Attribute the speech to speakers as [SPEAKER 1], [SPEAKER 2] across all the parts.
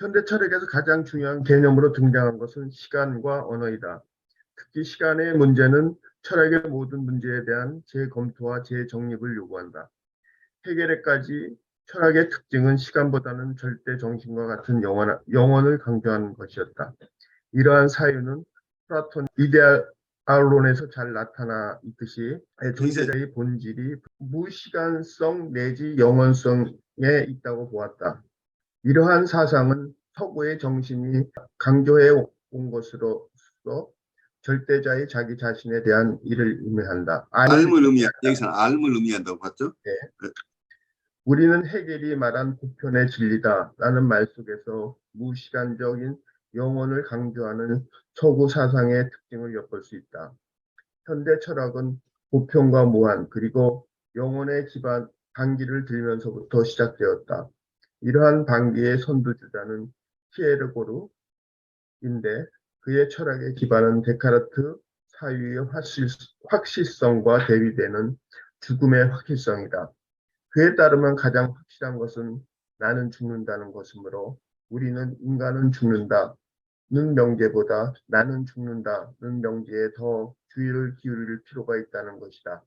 [SPEAKER 1] 현대 철학에서 가장 중요한 개념으로 등장한 것은 시간과 언어이다. 특히 시간의 문제는 철학의 모든 문제에 대한 재검토와 재정립을 요구한다. 해결에까지 철학의 특징은 시간보다는 절대 정신과 같은 영원을 강조하는 것이었다. 이러한 사유는 플라톤 이데알론에서 잘 나타나 있듯이 존재자의 본질이 무시간성 내지 영원성에 있다고 보았다. 이러한 사상은 서구의 정신이 강조해 온 것으로서 절대자의 자기 자신에 대한 일을 의미한다.
[SPEAKER 2] 여기서는 알을 의미한다고 봤죠?
[SPEAKER 1] 네. 우리는 헤겔이 말한 보편의 진리다라는 말 속에서 무시간적인 영혼을 강조하는 서구 사상의 특징을 엿볼 수 있다. 현대 철학은 보편과 무한 그리고 영혼의 기반 반기를 들면서부터 시작되었다. 이러한 반기의 선두주자는 피에르 고르인데 그의 철학의 기반은 데카르트 사유의 확실성과 대비되는 죽음의 확실성이다. 그에 따르면 가장 확실한 것은 나는 죽는다는 것이므로 우리는 인간은 죽는다는 명제보다 나는 죽는다는 명제에 더 주의를 기울일 필요가 있다는 것이다.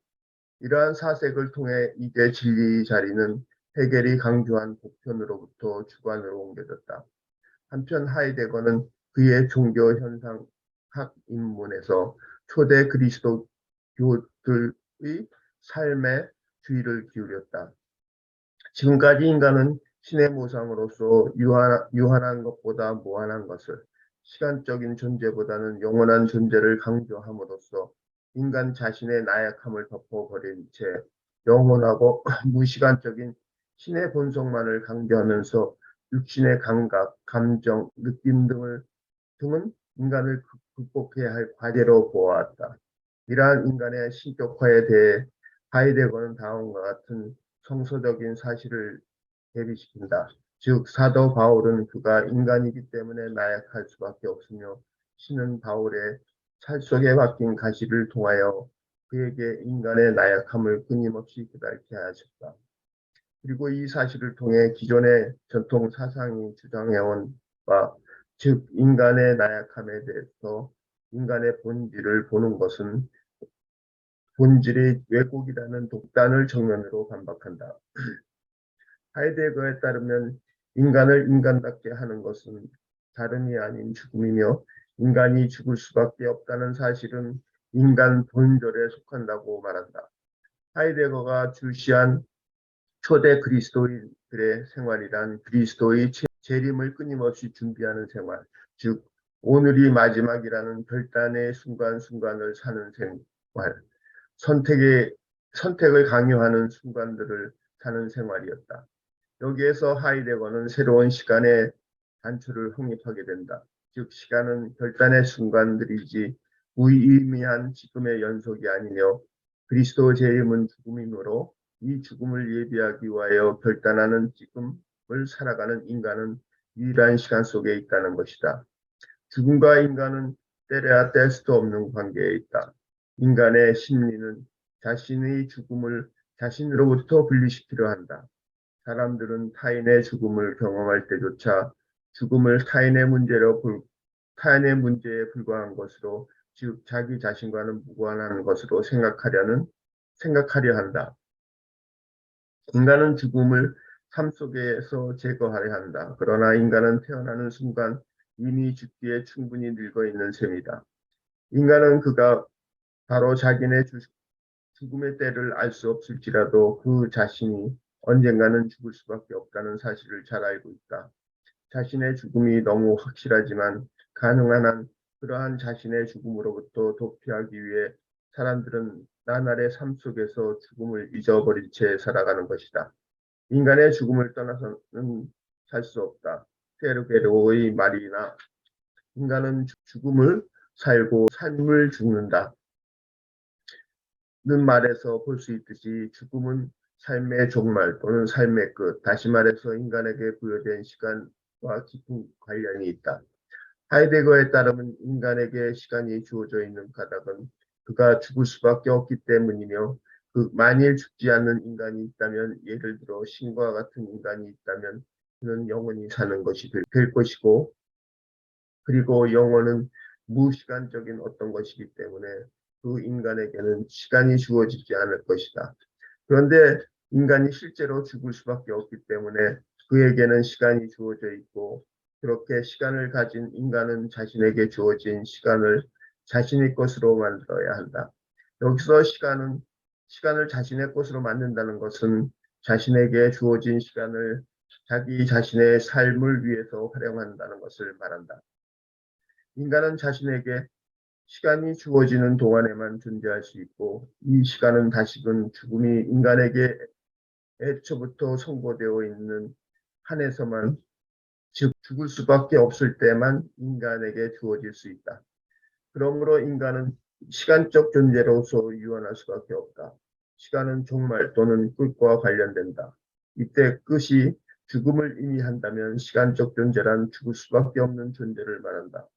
[SPEAKER 1] 이러한 사색을 통해 이제 진리의 자리는 헤겔이 강조한 보편으로부터 주관으로 옮겨졌다. 한편 하이데거는 그의 종교 현상학 입문에서 초대 그리스도교들의 삶에 주의를 기울였다. 지금까지 인간은 신의 모상으로서 유한한 것보다 무한한 것을, 시간적인 존재보다는 영원한 존재를 강조함으로써 인간 자신의 나약함을 덮어버린 채 영원하고 무시간적인 신의 본성만을 강조하면서 육신의 감각, 감정, 느낌 등은 인간을 극복해야 할 과제로 보아왔다. 이러한 인간의 신격화에 대해 하이데거는 다음과 같은 성서적인 사실을 대비시킨다. 즉 사도 바울은 그가 인간이기 때문에 나약할 수밖에 없으며 신은 바울의 살 속에 박힌 가시를 통하여 그에게 인간의 나약함을 끊임없이 깨닫게 하셨다. 그리고 이 사실을 통해 기존의 전통 사상이 주장해온 바, 즉 인간의 나약함에 대해서 인간의 본질을 보는 것은 본질의 왜곡이라는 독단을 정면으로 반박한다. 하이데거에 따르면 인간을 인간답게 하는 것은 다름이 아닌 죽음이며 인간이 죽을 수밖에 없다는 사실은 인간 본절에 속한다고 말한다. 하이데거가 출시한 초대 그리스도인들의 생활이란 그리스도의 재림을 끊임없이 준비하는 생활, 즉 오늘이 마지막이라는 결단의 순간순간을 사는 생활, 선택을 강요하는 순간들을 사는 생활이었다. 여기에서 하이데거는 새로운 시간의 단초를 확립하게 된다. 즉 시간은 결단의 순간들이지 무의미한 지금의 연속이 아니며 그리스도 재림은 죽음이므로 이 죽음을 예비하기 위하여 결단하는 지금을 살아가는 인간은 유일한 시간 속에 있다는 것이다. 죽음과 인간은 때려야 뗄 수도 없는 관계에 있다. 인간의 심리는 자신의 죽음을 자신으로부터 분리시키려 한다. 사람들은 타인의 죽음을 경험할 때조차 죽음을 타인의 문제에 불과한 것으로, 즉 자기 자신과는 무관한 것으로 생각하려 한다. 인간은 죽음을 삶 속에서 제거하려 한다. 그러나 인간은 태어나는 순간 이미 죽기에 충분히 늙어 있는 셈이다. 인간은 그가 바로 자기네 죽음의 때를 알 수 없을지라도 그 자신이 언젠가는 죽을 수밖에 없다는 사실을 잘 알고 있다. 자신의 죽음이 너무 확실하지만 가능한 한 그러한 자신의 죽음으로부터 도피하기 위해 사람들은 나날의 삶 속에서 죽음을 잊어버린 채 살아가는 것이다. 인간의 죽음을 떠나서는 살 수 없다. 페르게로의 말이나 인간은 죽음을 살고 삶을 죽는다. 는 말에서 볼 수 있듯이 죽음은 삶의 종말 또는 삶의 끝, 다시 말해서 인간에게 부여된 시간과 깊은 관련이 있다. 하이데거에 따르면 인간에게 시간이 주어져 있는 까닭은 그가 죽을 수밖에 없기 때문이며 만일 죽지 않는 인간이 있다면, 예를 들어 신과 같은 인간이 있다면 영원히 사는 것이 될 것이고, 그리고 영혼은 무시간적인 어떤 것이기 때문에 그 인간에게는 시간이 주어지지 않을 것이다. 그런데 인간이 실제로 죽을 수밖에 없기 때문에 그에게는 시간이 주어져 있고, 그렇게 시간을 가진 인간은 자신에게 주어진 시간을 자신의 것으로 만들어야 한다. 여기서 시간을 자신의 것으로 만든다는 것은 자신에게 주어진 시간을 자기 자신의 삶을 위해서 활용한다는 것을 말한다. 인간은 자신에게 시간이 주어지는 동안에만 존재할 수 있고, 이 시간은 다시금 죽음이 인간에게 애초부터 선고되어 있는 한에서만, 즉 죽을 수밖에 없을 때만 인간에게 주어질 수 있다. 그러므로 인간은 시간적 존재로서 유한할 수밖에 없다. 시간은 종말 또는 끝과 관련된다. 이때 끝이 죽음을 의미한다면 시간적 존재란 죽을 수밖에 없는 존재를 말한다.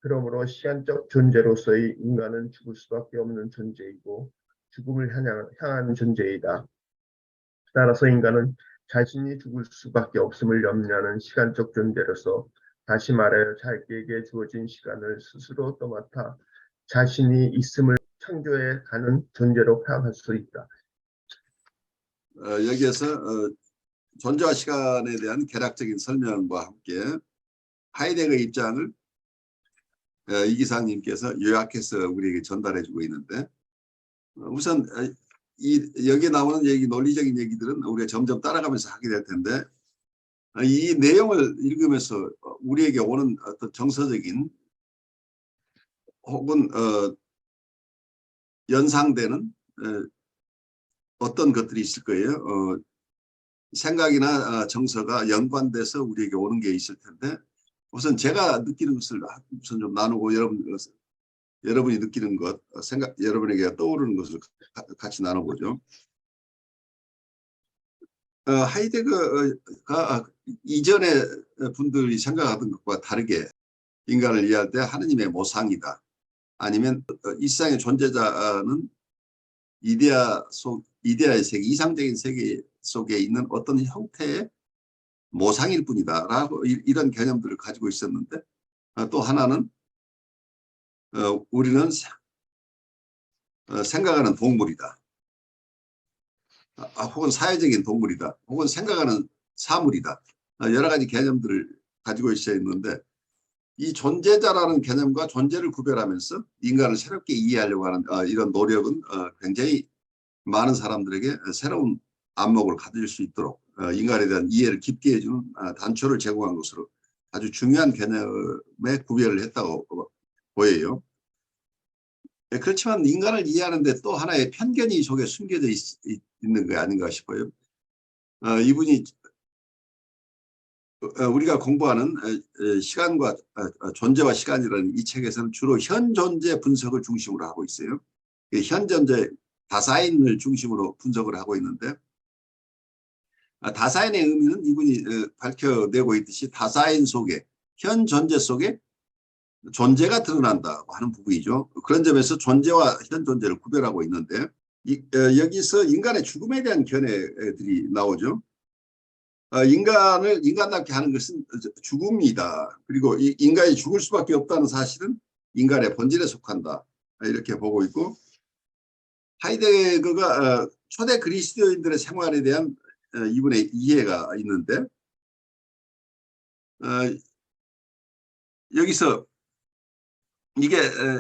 [SPEAKER 1] 그러므로 시간적 존재로서의 인간은 죽을 수밖에 없는 존재이고 죽음을 향한 존재이다. 따라서 인간은 자신이 죽을 수밖에 없음을 염려하는 시간적 존재로서, 다시 말하여 자기에게 주어진 시간을 스스로 떠맡아 자신이 있음을 창조해 가는 존재로 파악할 수 있다.
[SPEAKER 2] 여기에서 존재와 시간에 대한 개략적인 설명과 함께 하이데거의 입장을 이 기사님께서 요약해서 우리에게 전달해주고 있는데, 우선 여기에 나오는 논리적인 얘기들은 우리가 점점 따라가면서 하게 될 텐데, 이 내용을 읽으면서 우리에게 오는 어떤 정서적인 혹은 연상되는 어떤 것들이 있을 거예요. 생각이나 정서가 연관돼서 우리에게 오는 게 있을 텐데, 우선 제가 느끼는 것을 우선 좀 나누고 여러분이 느끼는 것, 여러분에게 떠오르는 것을 같이 나눠보죠. 하이데거가 이전에 분들이 생각하던 것과 다르게 인간을 이해할 때 하느님의 모상이다, 아니면 이 세상의 존재자는 이데아의 세계, 이상적인 세계 속에 있는 어떤 형태의 모상일 뿐이다 라고 이런 개념들을 가지고 있었는데, 또 하나는 우리는 생각하는 동물이다, 혹은 사회적인 동물이다, 혹은 생각하는 사물이다, 여러 가지 개념들을 가지고 있어야 했는데, 이 존재자라는 개념과 존재를 구별하면서 인간을 새롭게 이해하려고 하는 이런 노력은 굉장히 많은 사람들에게 새로운 안목을 가질 수 있도록 인간에 대한 이해를 깊게 해주는 단초를 제공한 것으로 아주 중요한 개념에 구별을 했다고 보여요. 그렇지만 인간을 이해하는데 또 하나의 편견이 속에 숨겨져 있는 게 아닌가 싶어요. 이분이 우리가 공부하는 시간과 존재와 시간이라는 이 책에서는 주로 현 존재 분석을 중심으로 하고 있어요. 현 존재 다사인을 중심으로 분석을 하고 있는데, 다사인의 의미는 이분이 밝혀내고 있듯이 다사인 속에, 현 존재 속에 존재가 드러난다고 하는 부분이죠. 그런 점에서 존재와 현 존재를 구별하고 있는데, 여기서 인간의 죽음에 대한 견해들이 나오죠. 인간을 인간답게 하는 것은 죽음이다. 그리고 인간이 죽을 수밖에 없다는 사실은 인간의 본질에 속한다, 이렇게 보고 있고, 하이데거가 초대 그리스도인들의 생활에 대한 이분의 이해가 있는데, 여기서 이게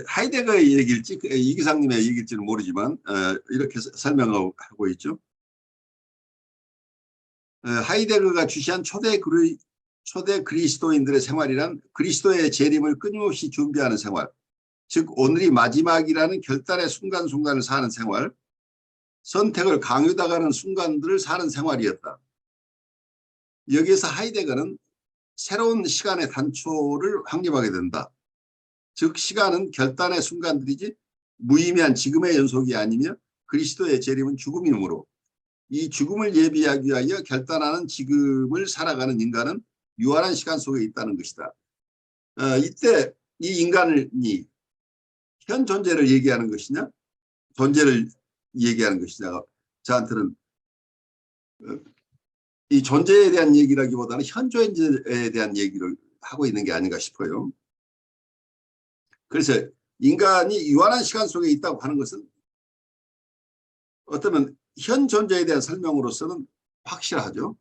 [SPEAKER 2] 하이데거의 얘기일지 이 기상님의 얘기일지는 모르지만 이렇게 설명하고 있죠. 하이데거가 주시한 초대 그리스도인들의 생활이란 그리스도의 재림을 끊임없이 준비하는 생활, 즉 오늘이 마지막이라는 결단의 순간순간을 사는 생활, 선택을 강요당하는 순간들을 사는 생활이었다. 여기에서 하이데거는 새로운 시간의 단초를 확립하게 된다. 즉 시간은 결단의 순간들이지 무의미한 지금의 연속이 아니며, 그리스도의 재림은 죽음이므로 이 죽음을 예비하기 위하여 결단하는 지금을 살아가는 인간은 유한한 시간 속에 있다는 것이다. 이때 이 인간이 현 존재를 얘기하는 것이냐, 존재를 얘기하는 것이냐, 저한테는 이 존재에 대한 얘기라기보다는 현 존재에 대한 얘기를 하고 있는 게 아닌가 싶어요. 그래서 인간이 유한한 시간 속에 있다고 하는 것은 어쩌면 현 존재에 대한 설명으로서는 확실하죠.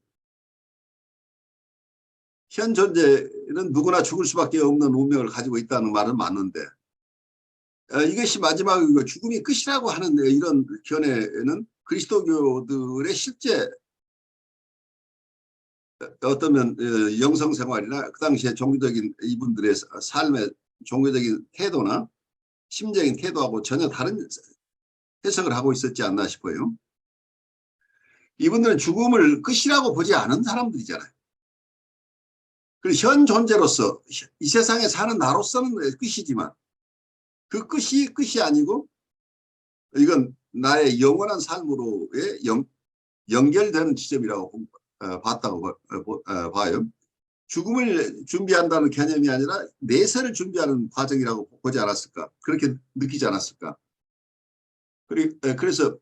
[SPEAKER 2] 현 존재는 누구나 죽을 수밖에 없는 운명을 가지고 있다는 말은 맞는데 이것이 마지막이고 죽음이 끝이라고 하는 이런 견해는 그리스도교들의 실제 어떠면 영성 생활이나 그 당시에 종교적인 이분들의 삶의 종교적인 태도나 심적인 태도하고 전혀 다른 해석을 하고 있었지 않나 싶어요. 이분들은 죽음을 끝이라고 보지 않은 사람들이잖아요. 그리고 현 존재로서 이 세상에 사는 나로서는 끝이지만 그 끝이 아니고 이건 나의 영원한 삶으로의 연결되는 지점이라고 봤다고 봐요. 죽음을 준비한다는 개념이 아니라 내세를 준비하는 과정이라고 보지 않았을까? 그렇게 느끼지 않았을까? 그래서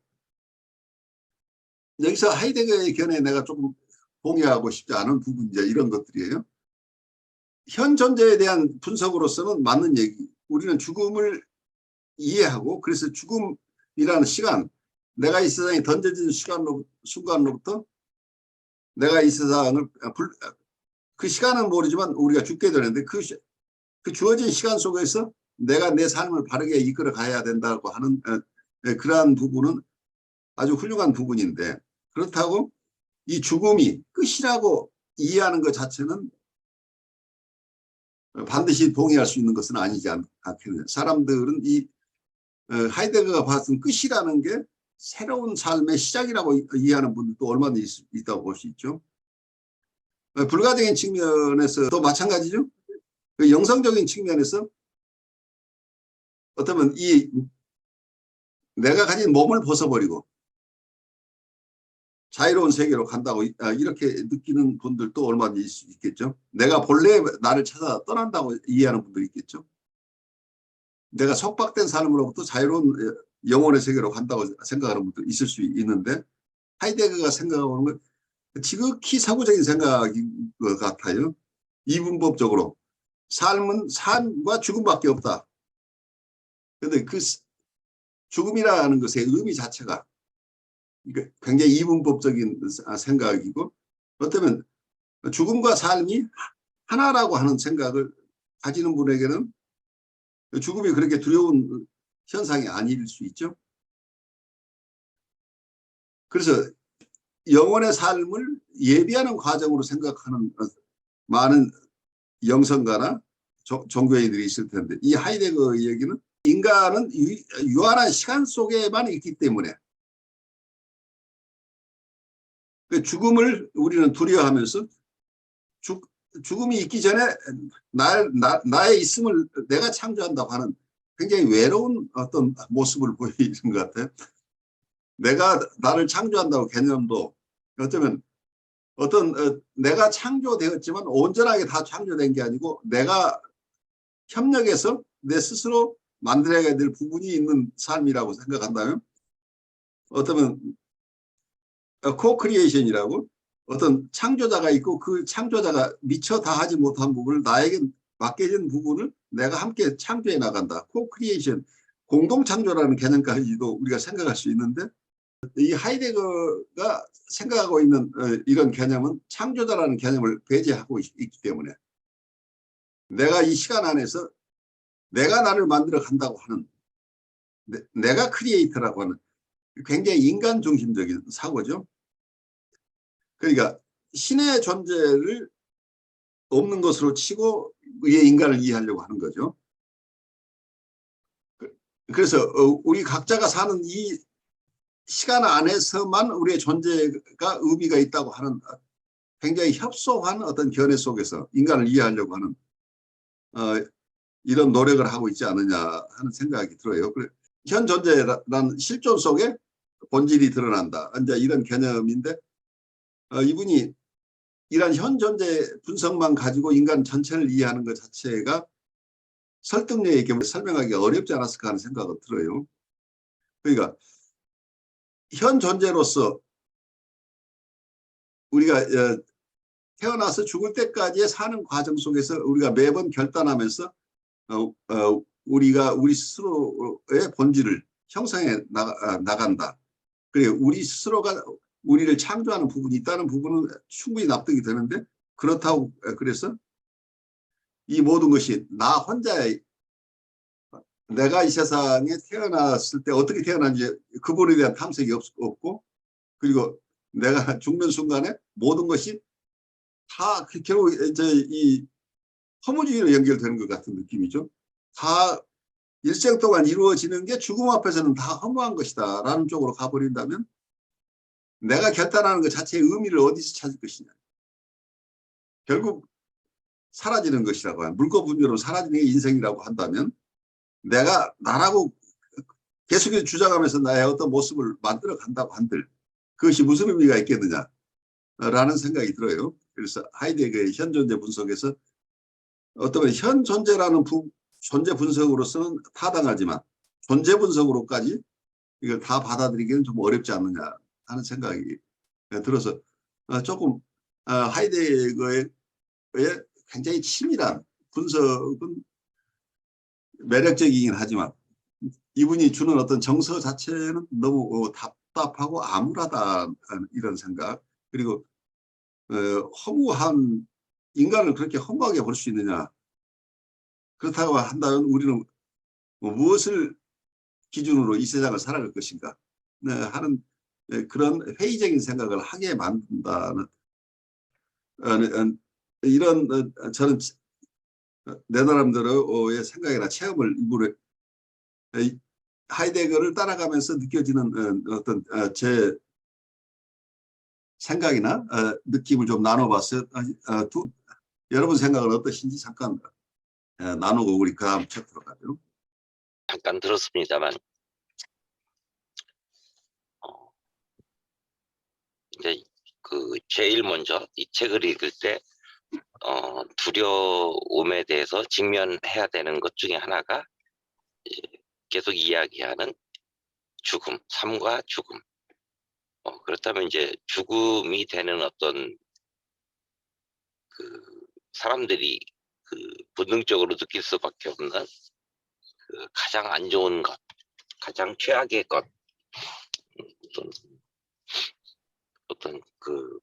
[SPEAKER 2] 여기서 하이데거의 견해에 내가 조금 동의하고 싶지 않은 부분이 이런 것들이에요. 현 존재에 대한 분석으로서는 맞는 얘기. 우리는 죽음을 이해하고 그래서 죽음이라는 시간, 내가 이 세상에 던져진 순간로부터 내가 이 세상을 그 시간은 모르지만 우리가 죽게 되는데 그 주어진 시간 속에서 내가 내 삶을 바르게 이끌어 가야 된다고 하는 그러한 부분은 아주 훌륭한 부분인데 그렇다고 이 죽음이 끝이라고 이해하는 것 자체는 반드시 동의할 수 있는 것은 아니지 않겠느냐. 사람들은 이 하이데거가 봤던 끝이라는 게 새로운 삶의 시작이라고 이해하는 분들도 얼마든지 있다고 볼 수 있죠. 불가적인 측면에서도 마찬가지죠. 그 영성적인 측면에서 어쩌면 이 내가 가진 몸을 벗어버리고 자유로운 세계로 간다고 이렇게 느끼는 분들도 얼마든지 있을 수 있겠죠. 내가 본래 나를 찾아 떠난다고 이해하는 분들이 있겠죠. 내가 속박된 삶으로부터 자유로운 영혼의 세계로 간다고 생각하는 분도 있을 수 있는데 하이데거가 생각하는 건 지극히 사고적인 생각인 것 같아요. 이분법적으로 삶은 삶과 죽음밖에 없다. 그런데 그 죽음이라는 것의 의미 자체가 굉장히 이분법적인 생각이고 어쩌면 죽음과 삶이 하나라고 하는 생각을 가지는 분에게는 죽음이 그렇게 두려운 현상이 아닐 수 있죠. 그래서 영혼의 삶을 예비하는 과정으로 생각하는 많은 영성가나 종교인들이 있을 텐데 이 하이데거의 얘기는 인간은 유한한 시간 속에만 있기 때문에 죽음을 우리는 두려워하면서 죽음이 있기 전에 나의 있음을 내가 창조한다고 하는 굉장히 외로운 어떤 모습을 보이는 것 같아요. 내가 나를 창조한다고 개념도 어쩌면 내가 창조되었지만 온전하게 다 창조된 게 아니고 내가 협력해서 내 스스로 만들어야 될 부분이 있는 삶이라고 생각한다면 어쩌면 코크리에이션이라고 어떤 창조자가 있고 그 창조자가 미처 다 하지 못한 부분을 나에게 맡겨진 부분을 내가 함께 창조해 나간다. 코크리에이션, 공동창조라는 개념까지도 우리가 생각할 수 있는데 이 하이데거가 생각하고 있는 이런 개념은 창조자라는 개념을 배제하고 있기 때문에 내가 이 시간 안에서 내가 나를 만들어 간다고 하는 내가 크리에이터라고 하는 굉장히 인간 중심적인 사고죠. 그러니까 신의 존재를 없는 것으로 치고 인간을 이해하려고 하는 거죠. 그래서 우리 각자가 사는 이 시간 안에서만 우리의 존재가 의미가 있다고 하는 굉장히 협소한 어떤 견해 속에서 인간을 이해하려고 하는 이런 노력을 하고 있지 않느냐 하는 생각이 들어요. 현 존재라는 실존 속에 본질이 드러난다. 이제 이런 개념인데 이분이 이런 현 존재 분석만 가지고 인간 전체를 이해하는 것 자체가 설득력 있게 설명하기 어렵지 않았을까 하는 생각이 들어요. 그러니까 현 존재로서 우리가 태어나서 죽을 때까지의 사는 과정 속에서 우리가 매번 결단하면서 우리가 우리 스스로의 본질을 형성해 나간다. 그래 우리 스스로가 우리를 창조하는 부분이 있다는 부분은 충분히 납득이 되는데 그렇다고 그래서 이 모든 것이 나 혼자의 내가 이 세상에 태어났을 때 어떻게 태어난지 그분에 대한 탐색이 없고 그리고 내가 죽는 순간에 모든 것이 다 결국 이제 이 허무주의로 연결되는 것 같은 느낌이죠. 다 일생 동안 이루어지는 게 죽음 앞에서는 다 허무한 것이다 라는 쪽으로 가버린다면 내가 결단하는 것 자체의 의미를 어디서 찾을 것이냐. 결국 사라지는 것이라고 하는 물고 분별로 사라지는 게 인생이라고 한다면 내가 나라고 계속해서 주장하면서 나의 어떤 모습을 만들어 간다고 한들 그것이 무슨 의미가 있겠느냐라는 생각이 들어요. 그래서 하이데거의 현존재 분석에서 어떤 현 존재라는 존재 분석으로서는 타당하지만 존재 분석으로까지 이걸 다 받아들이기는 좀 어렵지 않느냐 하는 생각이 들어서 조금 하이데거의 굉장히 치밀한 분석은 매력적이긴 하지만 이분이 주는 어떤 정서 자체는 너무 답답하고 암울하다 이런 생각 그리고 허무한 인간을 그렇게 허무하게 볼 수 있느냐 그렇다고 한다면 우리는 무엇을 기준으로 이 세상을 살아갈 것인가 하는 그런 회의적인 생각을 하게 만든다는 이런 저는 내 나름대로의 생각이나 체험을 일부러 하이데거를 따라가면서 느껴지는 어떤 제 생각이나 느낌을 좀 나눠봤어요. 여러분 생각은 어떠신지 잠깐 나누고 우리 그 다음 챕터로 가죠.
[SPEAKER 3] 잠깐 들었습니다만 이제 제일 먼저 이 책을 읽을 때 두려움에 대해서 직면해야 되는 것 중에 하나가 계속 이야기하는 죽음, 삶과 죽음. 그렇다면 이제 죽음이 되는 어떤 사람들이 본능적으로 느낄 수밖에 없는 가장 안 좋은 것, 가장 최악의 것, 어떤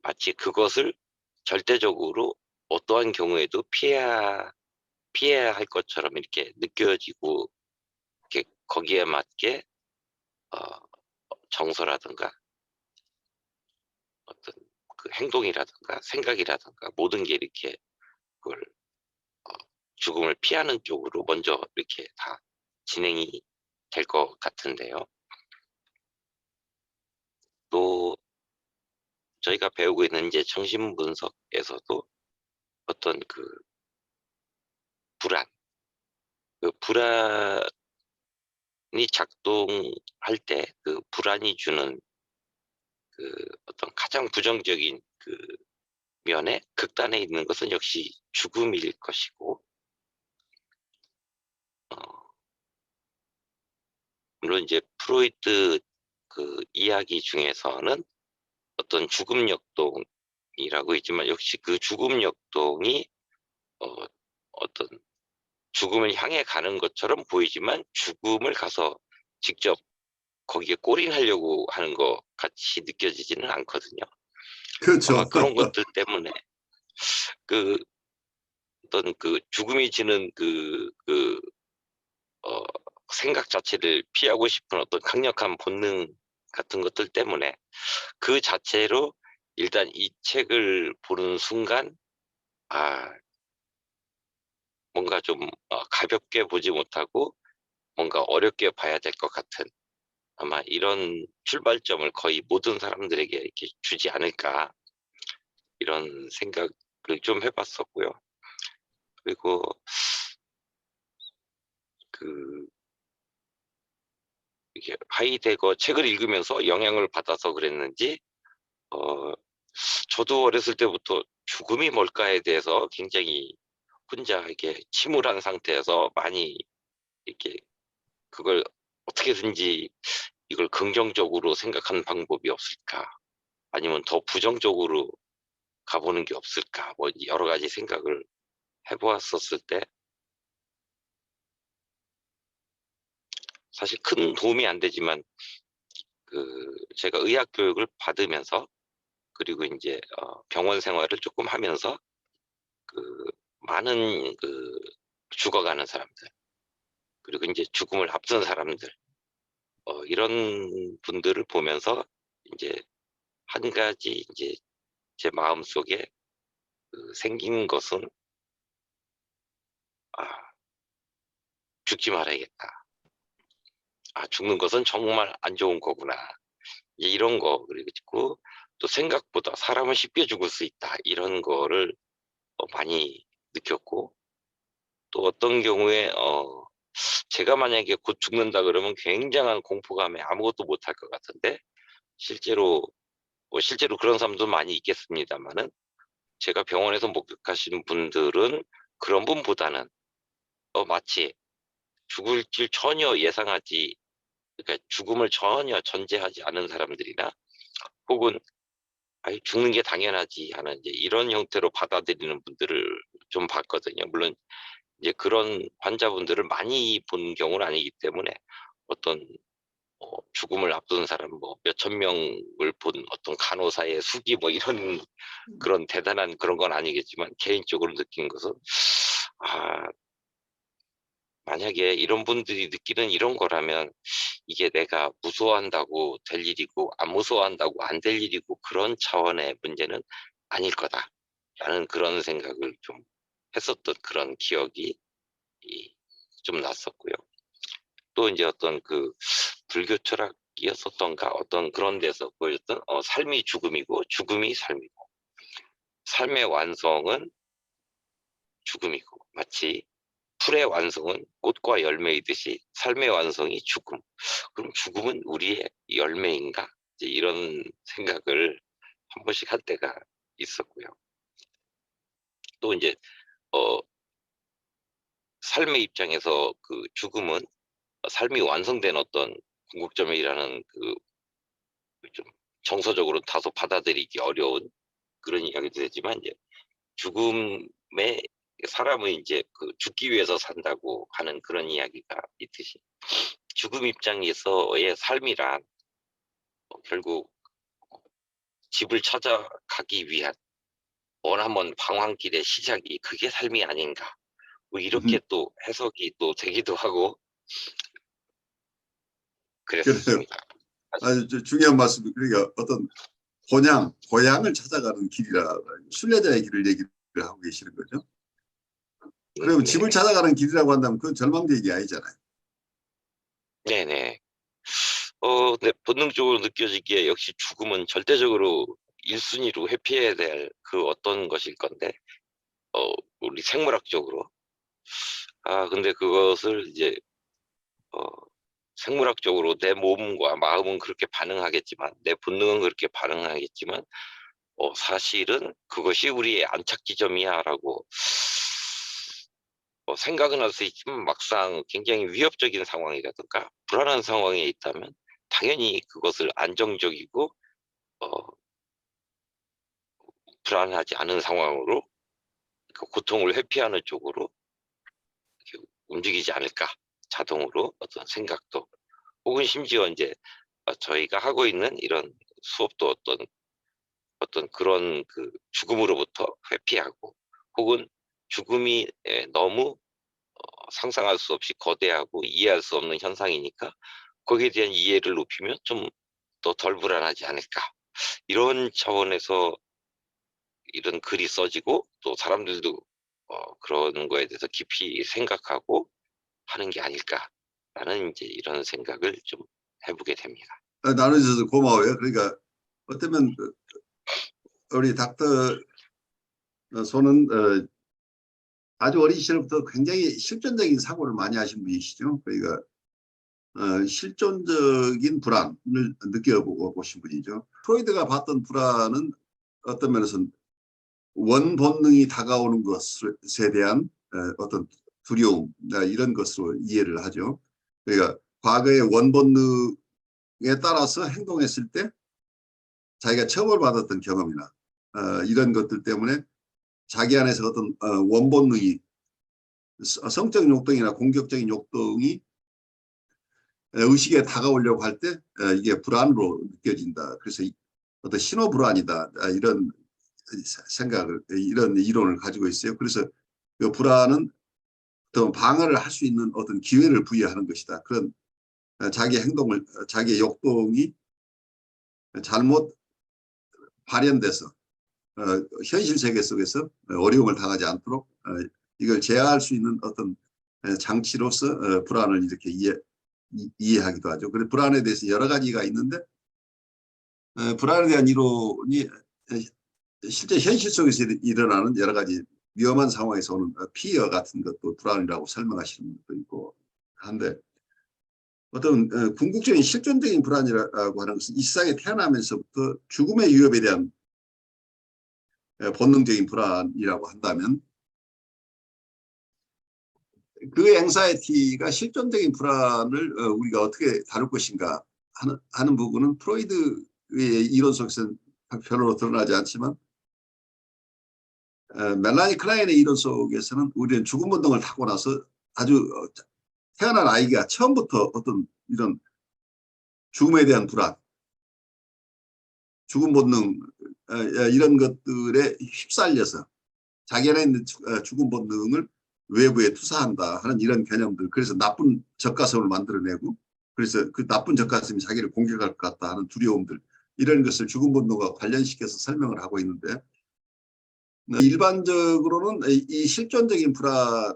[SPEAKER 3] 마치 그것을 절대적으로 어떠한 경우에도 피해야 할 것처럼 이렇게 느껴지고 이렇게 거기에 맞게 정서라든가 어떤 행동이라든가 생각이라든가 모든 게 이렇게 그걸 죽음을 피하는 쪽으로 먼저 이렇게 다 진행이 될 것 같은데요. 또 저희가 배우고 있는 이제 정신분석에서도 어떤 불안이 작동할 때 불안이 주는 어떤 가장 부정적인 면에 극단에 있는 것은 역시 죽음일 것이고 물론 이제 프로이트 이야기 중에서는 어떤 죽음 역동이라고 있지만 역시 그 죽음 역동이 어떤 죽음을 향해 가는 것처럼 보이지만 죽음을 가서 직접 거기에 골인하려고 하는 것 같이 느껴지지는 않거든요.
[SPEAKER 2] 그렇죠.
[SPEAKER 3] 아마 그런 것들 때문에 어떤 죽음이 지는 생각 자체를 피하고 싶은 어떤 강력한 본능 같은 것들 때문에 그 자체로 일단 이 책을 보는 순간 뭔가 좀 가볍게 보지 못하고 뭔가 어렵게 봐야 될 것 같은 아마 이런 출발점을 거의 모든 사람들에게 이렇게 주지 않을까 이런 생각을 좀 해봤었고요. 그리고 이게 하이데거 책을 읽으면서 영향을 받아서 그랬는지 저도 어렸을 때부터 죽음이 뭘까에 대해서 굉장히 혼자 이렇게 침울한 상태에서 많이 이렇게 그걸 어떻게든지 이걸 긍정적으로 생각하는 방법이 없을까 아니면 더 부정적으로 가보는 게 없을까? 뭐 여러 가지 생각을 해보았었을 때 사실 큰 도움이 안 되지만 제가 의학 교육을 받으면서 그리고 이제 병원 생활을 조금 하면서 많은 죽어가는 사람들 그리고 이제 죽음을 앞둔 사람들 이런 분들을 보면서 이제 한 가지 이제 제 마음속에 생긴 것은 죽지 말아야겠다. 죽는 것은 정말 안 좋은 거구나. 이제 이런 거 그리고 또 생각보다 사람은 쉽게 죽을 수 있다. 이런 거를 많이 느꼈고 또 어떤 경우에 제가 만약에 곧 죽는다 그러면 굉장한 공포감에 아무것도 못할 것 같은데 실제로 실제로 그런 사람도 많이 있겠습니다만은 제가 병원에서 목격하신 분들은 그런 분보다는 마치 죽을 줄 전혀 예상하지 그러니까 죽음을 전혀 전제하지 않은 사람들이나 혹은 죽는 게 당연하지 하는 이제 이런 형태로 받아들이는 분들을 좀 봤거든요. 물론 이제 그런 환자분들을 많이 본 경우는 아니기 때문에 어떤 죽음을 앞둔 사람 뭐 몇천 명을 본 어떤 간호사의 수기 뭐 이런 그런 대단한 그런 건 아니겠지만 개인적으로 느낀 것은 만약에 이런 분들이 느끼는 이런 거라면 이게 내가 무서워한다고 될 일이고 안 무서워한다고 안 될 일이고 그런 차원의 문제는 아닐 거다라는 그런 생각을 좀 했었던 그런 기억이 좀 났었고요. 또 이제 어떤 불교 철학이었었던가 어떤 그런 데서 보여줬던 삶이 죽음이고 죽음이 삶이고 삶의 완성은 죽음이고 마치 풀의 완성은 꽃과 열매이듯이 삶의 완성이 죽음. 그럼 죽음은 우리의 열매인가? 이제 이런 생각을 한 번씩 할 때가 있었고요. 또 이제 삶의 입장에서 죽음은 삶이 완성된 어떤 궁극점이라는 좀 정서적으로 다소 받아들이기 어려운 그런 이야기도 되지만 이제 죽음에 사람은 이제 죽기 위해서 산다고 하는 그런 이야기가 있듯이 죽음 입장에서의 삶이란 결국 집을 찾아가기 위한 머나먼 방황길의 시작이 그게 삶이 아닌가 뭐 이렇게 또 해석이 또 되기도 하고
[SPEAKER 2] 그래요.
[SPEAKER 3] 그랬습니다.
[SPEAKER 2] 아주 중요한 말씀이 그러니까 어떤 고향을 찾아가는 길이라 순례자의 길을 얘기를 하고 계시는 거죠. 그러면 집을 찾아가는 길이라고 한다면 그건 절망적이 아니잖아요.
[SPEAKER 3] 네네. 네, 본능적으로 느껴지기에 역시 죽음은 절대적으로 1순위로 회피해야 될 어떤 것일 건데, 우리 생물학적으로. 근데 그것을 이제, 생물학적으로 내 몸과 마음은 그렇게 반응하겠지만, 내 본능은 그렇게 반응하겠지만, 사실은 그것이 우리의 안착 지점이야라고 생각은 할 수 있지만 막상 굉장히 위협적인 상황이라든가 불안한 상황에 있다면 당연히 그것을 안정적이고 불안하지 않은 상황으로 고통을 회피하는 쪽으로 이렇게 움직이지 않을까 자동으로 어떤 생각도 혹은 심지어 이제 저희가 하고 있는 이런 수업도 어떤 그런 죽음으로부터 회피하고 혹은 죽음이 너무 상상할 수 없이 거대하고 이해할 수 없는 현상이니까 거기에 대한 이해를 높이면 좀 더 덜 불안하지 않을까 이런 차원에서 이런 글이 써지고 또 사람들도 그런 거에 대해서 깊이 생각하고 하는 게 아닐까라는 이제 이런 생각을 좀 해보게 됩니다.
[SPEAKER 2] 나눠주셔서 고마워요. 그러니까 어쩌면 우리 닥터 손은 아주 어린 시절부터 굉장히 실존적인 사고를 많이 하신 분이시죠. 그러니까 실존적인 불안을 느껴보신 분이죠. 프로이드가 봤던 불안은 어떤 면에서는 원본능이 다가오는 것에 대한 어떤 두려움 이런 것으로 이해를 하죠. 그러니까 과거의 원본능에 따라서 행동했을 때 자기가 처벌받았던 경험이나 이런 것들 때문에 자기 안에서 어떤 원본능이 성적 욕동이나 공격적인 욕동이 의식에 다가오려고 할 때 이게 불안으로 느껴진다. 그래서 어떤 신호 불안이다. 이런 생각을, 이런 이론을 가지고 있어요. 그래서 그 불안은 어떤 방어를 할 수 있는 어떤 기회를 부여하는 것이다. 그런 자기 행동을, 자기의 욕동이 잘못 발현돼서 현실 세계 속에서 어려움을 당하지 않도록 이걸 제어할 수 있는 어떤 장치로서 불안을 이렇게 이해하기도 하죠. 그래서 불안에 대해서 여러 가지가 있는데 불안에 대한 이론이 실제 현실 속에서 일어나는 여러 가지 위험한 상황에서 오는 피어 같은 것도 불안이라고 설명하시는 분도 있고 한데 어떤 궁극적인 실존적인 불안이라고 하는 것은 이 세상에 태어나면서부터 죽음의 위협에 대한 본능적인 불안이라고 한다면 그 앵사이티가 실존적인 불안을 우리가 어떻게 다룰 것인가 하는 부분은 프로이드의 이론 속에서는 별로 드러나지 않지만 멜라니 클라인의 이론 속에서는 우리는 죽음 본능을 타고 나서 아주 태어난 아이가 처음부터 어떤 이런 죽음에 대한 불안, 죽음 본능 이런 것들에 휩쓸려서 자기 안에 있는 죽음 본능을 외부에 투사한다 하는 이런 개념들. 그래서 나쁜 적가성을 만들어내고 그래서 그 나쁜 적가성이 자기를 공격할 것 같다 하는 두려움들 이런 것을 죽음 본능과 관련시켜서 설명을 하고 있는데 일반적으로는 이 실존적인 불안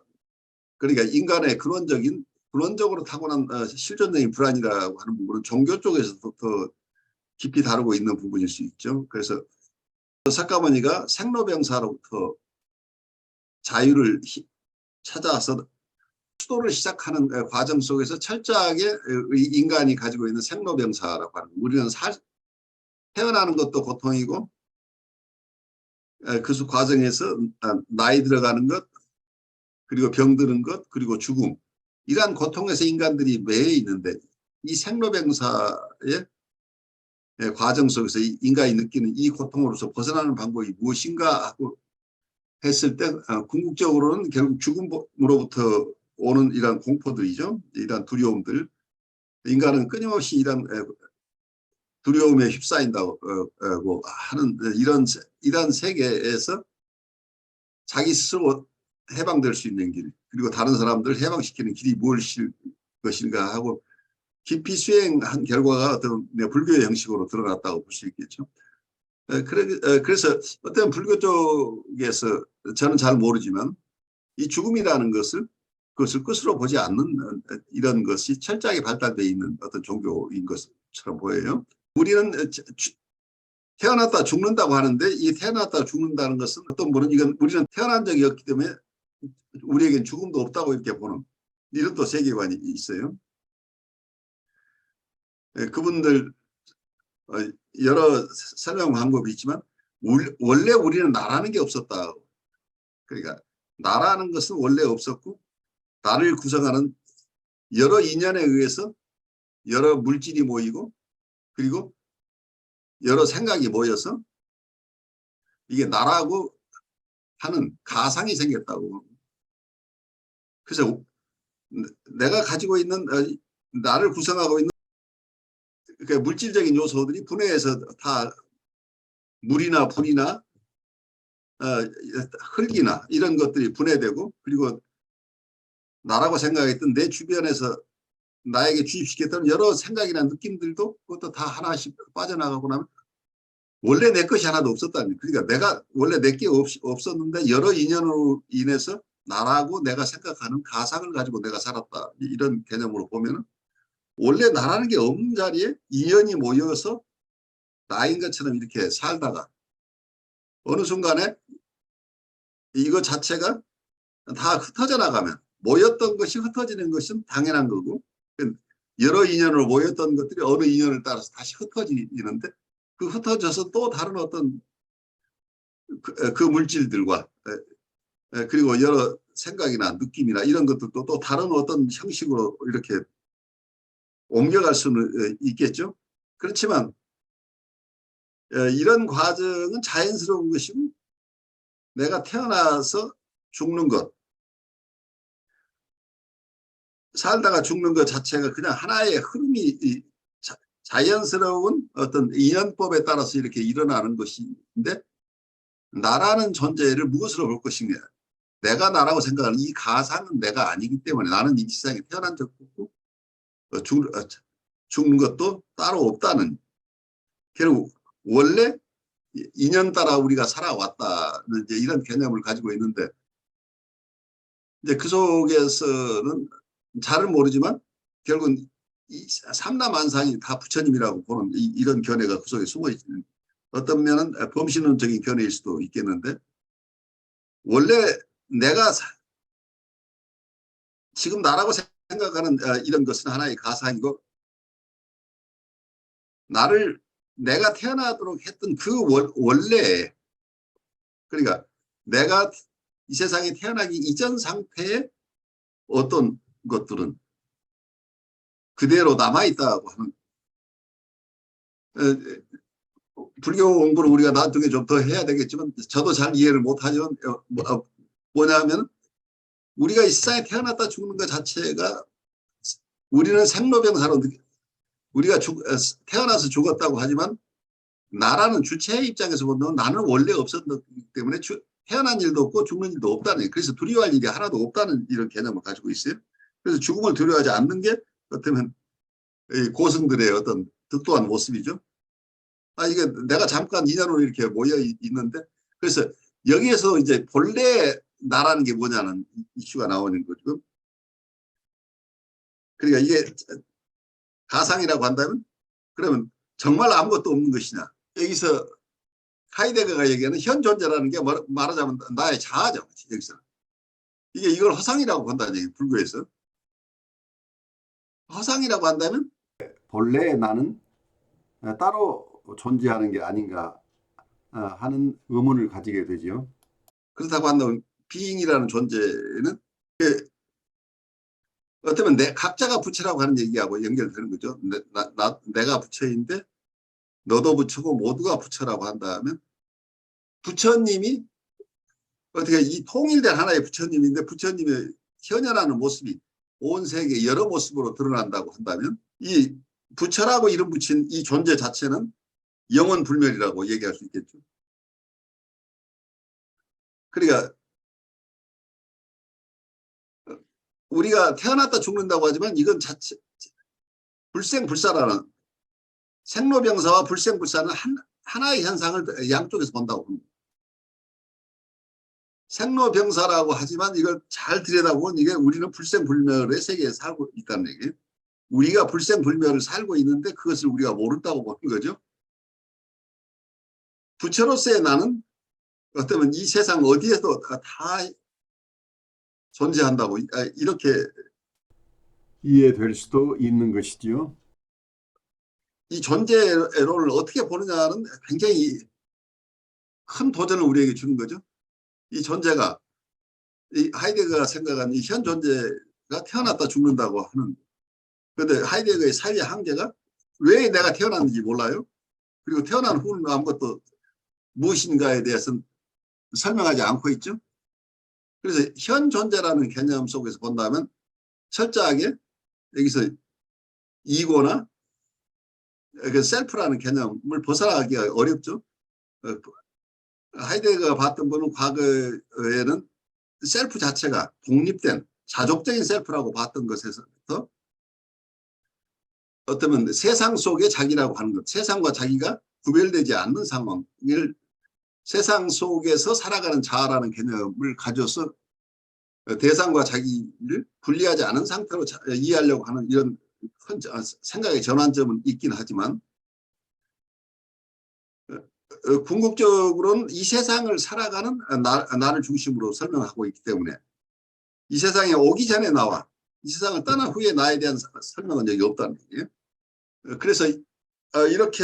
[SPEAKER 2] 그러니까 인간의 근원적으로 타고난 실존적인 불안이라고 하는 부분은 종교 쪽에서도 더 깊이 다루고 있는 부분일 수 있죠. 그래서 석가모니가 생로병사로부터 자유를 찾아서 수도를 시작하는 과정 속에서 철저하게 인간이 가지고 있는 생로병사라고 하는 우리는 태어나는 것도 고통이고 그 과정에서 나이 들어가는 것 그리고 병드는 것 그리고 죽음 이러한 고통에서 인간들이 매여 있는데 이 생로병사의 과정 속에서 인간이 느끼는 이 고통으로서 벗어나는 방법이 무엇인가 하고 했을 때 궁극적으로는 결국 죽음으로부터 오는 이런 공포들이죠. 이런 두려움들. 인간은 끊임없이 이런 두려움에 휩싸인다고 하는 이런 세계에서 자기 스스로 해방될 수 있는 길 그리고 다른 사람들을 해방시키는 길이 무엇일 것인가 하고 깊이 수행한 결과가 어떤 불교의 형식으로 드러났다고 볼 수 있겠죠. 그래서 어떤 불교 쪽에서 저는 잘 모르지만 이 죽음이라는 그것을 끝으로 보지 않는 이런 것이 철저하게 발달되어 있는 어떤 종교인 것처럼 보여요. 우리는 태어났다 죽는다고 하는데 이 태어났다 죽는다는 것은 어떤 분은 이건 우리는 태어난 적이 없기 때문에 우리에겐 죽음도 없다고 이렇게 보는 이런 또 세계관이 있어요. 그분들 여러 설명 방법이 있지만 원래 우리는 나라는 게 없었다. 그러니까 나라는 것은 원래 없었고 나를 구성하는 여러 인연에 의해서 여러 물질이 모이고 그리고 여러 생각이 모여서 이게 나라고 하는 가상이 생겼다고. 그래서 내가 가지고 있는 나를 구성하고 있는 그 물질적인 요소들이 분해해서 다 물이나 불이나 흙이나 이런 것들이 분해되고 그리고 나라고 생각했던 내 주변에서 나에게 주입시켰던 여러 생각이나 느낌들도 그것도 다 하나씩 빠져나가고 나면 원래 내 것이 하나도 없었다는 거예요. 그러니까 내가 원래 내 게 없었는데 여러 인연으로 인해서 나라고 내가 생각하는 가상을 가지고 내가 살았다. 이런 개념으로 보면은 원래 나라는 게 없는 자리에 인연이 모여서 나인 것처럼 이렇게 살다가 어느 순간에 이거 자체가 다 흩어져 나가면 모였던 것이 흩어지는 것은 당연한 거고 여러 인연으로 모였던 것들이 어느 인연을 따라서 다시 흩어지는데 그 흩어져서 또 다른 어떤 그 물질들과 그리고 여러 생각이나 느낌이나 이런 것들도 또 다른 어떤 형식으로 이렇게 옮겨갈 수는 있겠죠. 그렇지만 이런 과정은 자연스러운 것이고 내가 태어나서 죽는 것, 살다가 죽는 것 자체가 그냥 하나의 흐름이 자연스러운 어떤 인연법에 따라서 이렇게 일어나는 것인데 나라는 존재를 무엇으로 볼 것이냐. 내가 나라고 생각하는 이 가상은 내가 아니기 때문에 나는 이 세상에 태어난 적도 없고 죽는 것도 따로 없다는, 결국 원래 인연 따라 우리가 살아왔다는 이제 이런 개념을 가지고 있는데, 이제 그 속에서는 잘은 모르지만 결국은 이 삼라만상이 다 부처님이라고 보는 이런 견해가 그 속에 숨어 있는, 어떤 면은 범신론적인 견해일 수도 있겠는데, 원래 내가 지금 나라고 생각하는 이런 것은 하나의 가상이고, 내가 태어나도록 했던 그 원래, 그러니까 내가 이 세상에 태어나기 이전 상태의 어떤 것들은 그대로 남아있다고 하는, 불교 공부를 우리가 나중에 좀 더 해야 되겠지만 저도 잘 이해를 못하지만 뭐냐면 우리가 이 세상에 태어났다 죽는 것 자체가 우리는 생로병사로 우리가 태어나서 죽었다고 하지만 나라는 주체의 입장에서 보면 나는 원래 없었기 때문에 태어난 일도 없고 죽는 일도 없다는 얘기예요. 그래서 두려워할 일이 하나도 없다는 이런 개념을 가지고 있어요. 그래서 죽음을 두려워하지 않는 게 어쩌면 고승들의 어떤 득도한 모습이죠. 이게 내가 잠깐 인연으로 이렇게 모여 있는데, 그래서 여기에서 이제 본래 나라는 게 뭐냐는 이슈가 나오는 거죠. 그러니까 이게 가상이라고 한다면 그러면 정말 아무것도 없는 것이냐. 여기서 하이데거가 얘기하는 현 존재라는 게 말하자면 나의 자아죠. 여기서 이걸 허상이라고 본다는 얘기예요. 불교에서. 허상이라고 한다면 본래 나는 따로 존재하는 게 아닌가 하는 의문을 가지게 되죠. 그렇다고 한다면 비잉이라는 존재는 어쩌면 각자가 부처라고 하는 얘기하고 연결되는 거죠. 내가 부처인데 너도 부처고 모두가 부처라고 한다면 부처님이 어떻게 이 통일된 하나의 부처님인데 부처님의 현현하는 모습이 온 세계 여러 모습으로 드러난다고 한다면 이 부처라고 이름 붙인 이 존재 자체는 영원불멸이라고 얘기할 수 있겠죠. 그러니까 우리가 태어났다 죽는다고 하지만 이건 자체 불생불사라는, 생로병사와 불생불사는 하나의 현상을 양쪽에서 본다고 봅니다. 생로병사라고 하지만 이걸 잘 들여다보면 이게 우리는 불생불멸의 세계에 살고 있다는 얘기예요. 우리가 불생불멸을 살고 있는데 그것을 우리가 모른다고 보는 거죠. 부처로서의 나는 어쩌면 이 세상 어디에도 다 존재한다고 이렇게 이해될 수도 있는 것이죠. 이 존재를 어떻게 보느냐는 굉장히 큰 도전을 우리에게 주는 거죠. 이 존재가, 이 하이데거가 생각하는 이 현 존재가 태어났다 죽는다고 하는, 그런데 하이데거의 사회의 한계가 왜 내가 태어났는지 몰라요. 그리고 태어난 후는 아무것도 무엇인가에 대해서는 설명하지 않고 있죠. 그래서 현 존재라는 개념 속에서 본다면 철저하게 여기서 이고나 그 셀프라는 개념을 벗어나기가 어렵죠. 하이데거가 봤던 거는 과거에는 셀프 자체가 독립된 자족적인 셀프라고 봤던 것에서부터 어쩌면 세상 속의 자기라고 하는 것, 세상과 자기가 구별되지 않는 상황을 세상 속에서 살아가는 자아라는 개념을 가져서 대상과 자기를 분리하지 않은 상태로 이해하려고 하는 이런 큰 생각의 전환점은 있긴 하지만 궁극적으로는 이 세상을 살아가는 나를 중심으로 설명하고 있기 때문에 이 세상에 오기 전에 나와 이 세상을 떠난 후에 나에 대한 설명은 여기 없다는 얘기예요. 그래서 이렇게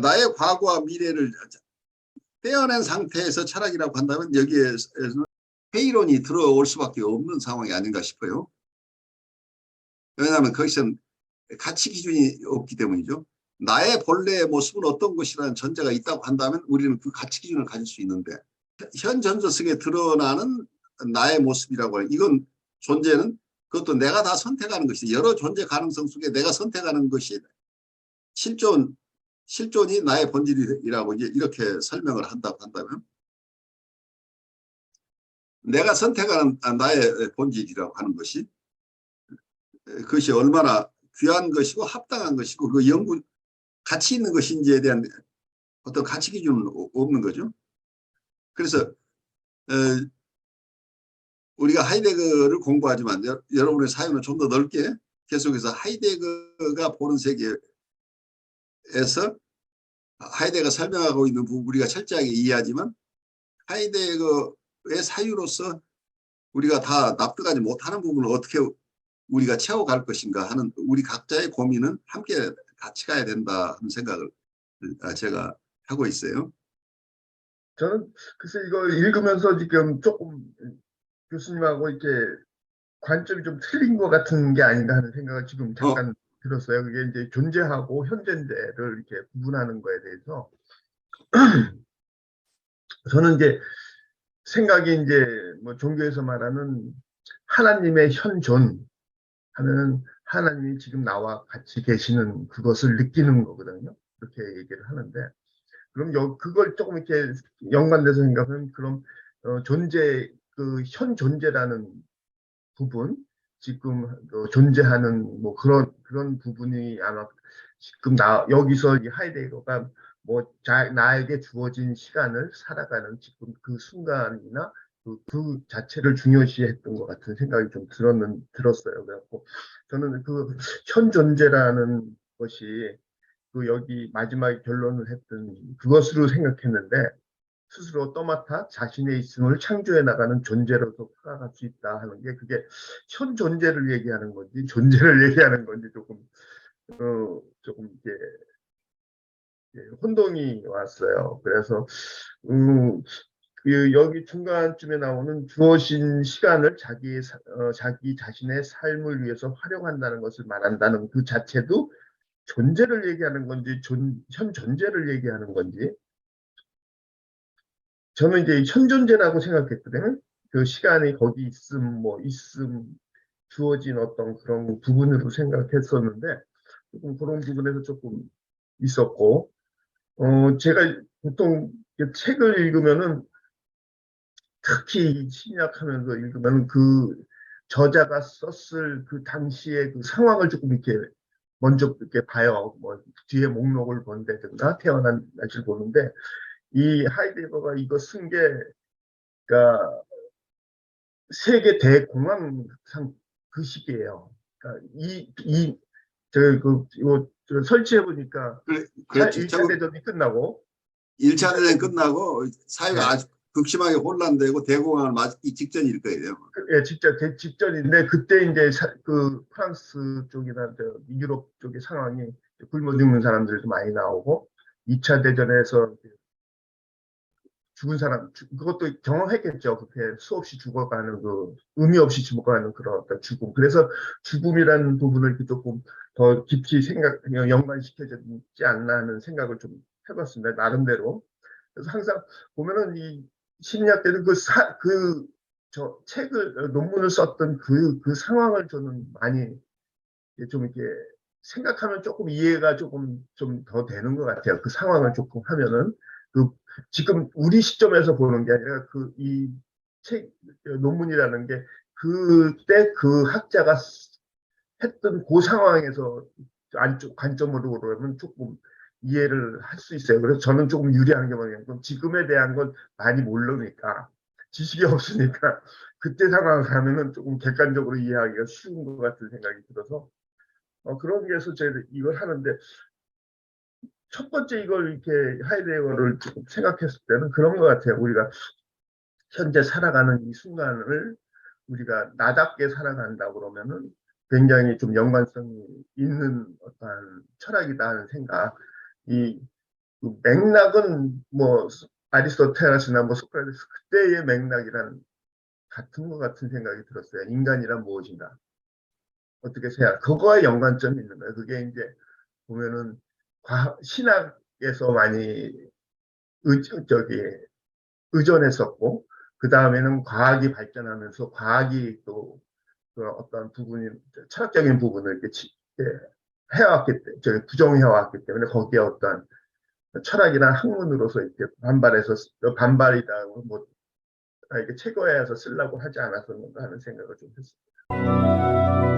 [SPEAKER 2] 나의 과거와 미래를 떼어낸 상태에서 철학이라고 한다면 여기에서는 회의론이 들어올 수밖에 없는 상황이 아닌가 싶어요. 왜냐하면 거기서는 가치 기준이 없기 때문이죠. 나의 본래의 모습은 어떤 것이라는 전제가 있다고 한다면 우리는 그 가치 기준을 가질 수 있는데 현 전조성에 드러나는 나의 모습이라고 해요. 이건 존재는 그것도 내가 다 선택하는 것이 여러 존재 가능성 속에 내가 선택하는 것이 실존이 나의 본질이라고 이제 이렇게 설명을 한다고 한다면 내가 선택하는 나의 본질이라고 하는 것이 그것이 얼마나 귀한 것이고 합당한 것이고 그 가치 있는 것인지에 대한 어떤 가치 기준은 없는 거죠. 그래서 우리가 하이데거를 공부하지만 여러분의 사연을 좀 더 넓게 계속해서 하이데거가 보는 세계에서 하이데거가 설명하고 있는 부분 우리가 철저하게 이해하지만 하이데거의 사유로서 우리가 다 납득하지 못하는 부분을 어떻게 우리가 채워갈 것인가 하는 우리 각자의 고민은 함께 같이 가야 된다 하는 생각을 제가 하고 있어요.
[SPEAKER 1] 저는 글쎄 이거 읽으면서 지금 조금 교수님하고 이렇게 관점이 좀 틀린 것 같은 게 아닌가 하는 생각을 지금 잠깐 들었어요. 그게 이제 존재하고 현재를 이렇게 구분하는 거에 대해서 저는 이제 생각이 이제 뭐 종교에서 말하는 하나님의 현존 하면은 하나님이 지금 나와 같이 계시는 그것을 느끼는 거거든요. 그렇게 얘기를 하는데 그럼 그걸 조금 이렇게 연관돼서 생각하면 그럼 그 현 존재라는 부분 지금 존재하는 뭐 그런 부분이 아마 지금 여기서 이 하이데거가 뭐 나에게 주어진 시간을 살아가는 지금 그 순간이나 그 자체를 중요시했던 것 같은 생각이 좀 들었어요. 그래갖고 저는 그 현 존재라는 것이 그 여기 마지막에 결론을 했던 그것으로 생각했는데 스스로 떠맡아 자신의 있음을 창조해 나가는 존재로서 살아갈 수 있다 하는 게 그게 현 존재를 얘기하는 건지 존재를 얘기하는 건지 조금 이게 혼동이 왔어요. 그래서 여기 중간쯤에 나오는 주어진 시간을 자기 자신의 삶을 위해서 활용한다는 것을 말한다는 그 자체도 존재를 얘기하는 건지 현 존재를 얘기하는 건지 저는 이제 현 존재라고 생각했거든요. 그 시간이 거기 주어진 어떤 그런 부분으로 생각했었는데 조금 그런 부분에서 조금 있었고 제가 보통 책을 읽으면은 특히 신약하면서 읽으면 그 저자가 썼을 그 당시의 그 상황을 조금 이렇게 먼저 이렇게 봐요. 뭐 뒤에 목록을 본다든가 태어난 날짜를 보는데 이 하이데거가 이거 쓴 게 그러니까 세계 대공황상 그 시기예요. 그러니까 이거 설치해 보니까
[SPEAKER 2] 그렇죠.
[SPEAKER 1] 1차 대전이 끝나고
[SPEAKER 2] 1차 대전 끝나고 사회가
[SPEAKER 1] 네.
[SPEAKER 2] 아주 극심하게 혼란되고 대공황을 맞기 직전일 거예요.
[SPEAKER 1] 예, 직전인데 그때 이제 그 프랑스 쪽이나 유럽 쪽의 상황이 굶어 죽는 사람들도 많이 나오고 2차 대전에서 죽은 사람 그것도 경험했겠죠. 그렇게 수없이 죽어가는 의미 없이 죽어가는 그런 어떤 죽음. 그래서 죽음이라는 부분을 이렇게 조금 더 깊이 연관시켜지지 않나 하는 생각을 좀 해봤습니다. 나름대로. 그래서 항상 보면은 이 심리학 때는 저 논문을 썼던 그 상황을 저는 많이 좀 이렇게 생각하면 조금 이해가 조금 좀 더 되는 것 같아요. 그 상황을 조금 하면은 그 지금 우리 시점에서 보는 게 아니라 이 책 논문이라는 게 그때 그 학자가 했던 그 상황에서 안쪽 관점으로 그러면 조금 이해를 할 수 있어요. 그래서 저는 조금 유리한 게 뭐냐면 지금에 대한 건 많이 모르니까 지식이 없으니까 그때 상황을 가면은 조금 객관적으로 이해하기가 쉬운 것 같은 생각이 들어서 그런 게서 제가 이걸 하는데 첫 번째 이걸 이렇게 하이데거를 생각했을 때는 그런 것 같아요. 우리가 현재 살아가는 이 순간을 우리가 나답게 살아간다 그러면은 굉장히 좀 연관성이 있는 어떠한 철학이다 하는 생각. 그 맥락은 뭐 아리스토텔레스나 뭐 소크라테스 그때의 맥락이랑 같은 것 같은 생각이 들었어요. 인간이란 무엇인가? 어떻게 생각? 그거에 연관점이 있는 거예요. 그게 이제 보면은 신학에서 많이 의존했었고, 그 다음에는 과학이 발전하면서 과학이 또 그 어떤 부분이 철학적인 부분을 이렇게 부정해왔기 때문에 거기에 어떤 철학이란 학문으로서 이렇게 반발이다, 뭐 이렇게 최고해서 쓰려고 하지 않았었는가 하는 생각을 좀 했습니다.